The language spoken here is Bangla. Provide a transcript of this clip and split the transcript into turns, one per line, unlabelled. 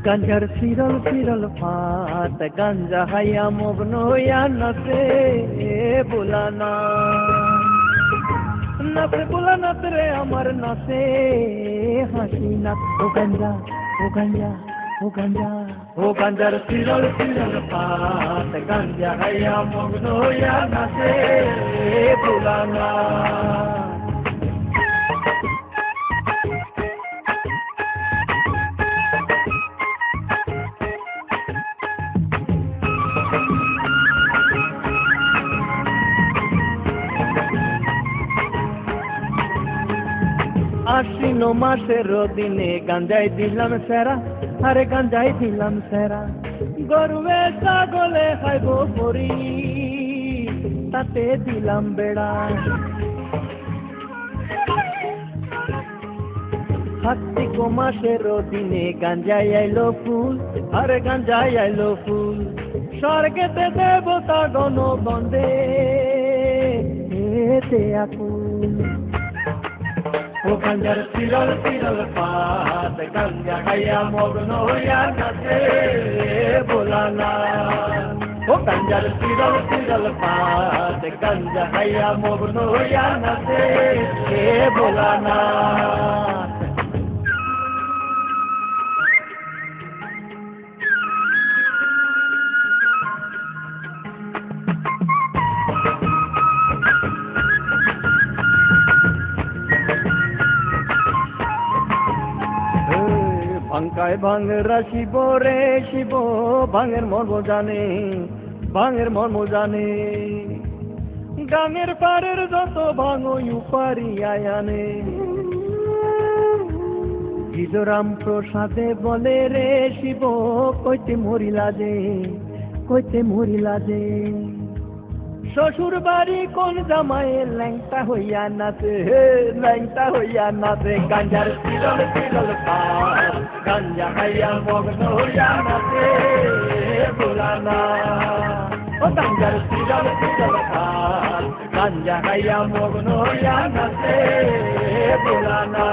গাঞ্জার ফিরল ফিরল ফাত গাঞ্জা হাইয়া মগ্ন হইয়া নাচে বোলানা নাচে বোলানাথ রে আমার নাচে হাসি নাচ ও গাঞ্জা ও গাঞ্জা ও গাঞ্জা ও গাঞ্জার ফিরল ফিরল ফাত গাঞ্জা হাইয়া মগ্ন হইয়া নাচে বোলানা আশ্বিন মাসের দিনে গাঞ্জাই দিলাম সেরা আরে গাঞ্জাই দিলাম সেরা গরুয়ে ছাগলে খাইব পরি তাতে দিলাম বেড়া কার্তিক মাসের দিনে গাঞ্জাই আইলো ফুল আরে গাঞ্জাই আইলো ফুল স্বর্গেতে দেবতা গণ বন্দে এতে আকুল ও গাঞ্জার ফিরল ফিরল পাত গাঞ্জা খাইয়া মগ্ন হইয়া নাচে বোলানা ও গাঞ্জার ফিরল ফিরল পাত গাঞ্জা খাইয়া মগ্ন হইয়া নাচে বোলানা ভাঙ্কায় ভাঙরা শিব রে শিব ভাঙের মর্ম জানে ভাঙের মর্ম জানে গাঙের পাড়ের যত ভাঙই উপারি আয়ানে গিজরাম প্রসাদে বলে রে শিব কইতে মরিলা যে কইতে মরিলা যে শ্বশুর বাড়ি কোন জামাইয়ে ল্যাংটা হইয়া নাচে ল্যাংটা হইয়া নাচে গাঞ্জার ফিরল ফিরল পাত গাঞ্জা খাইয়া মগ্ন হইয়া নাচে বোলানা ও গাঞ্জার ফিরল ফিরল পাত গাঞ্জা খাইয়া মগ্ন হইয়া নাচে বোলানা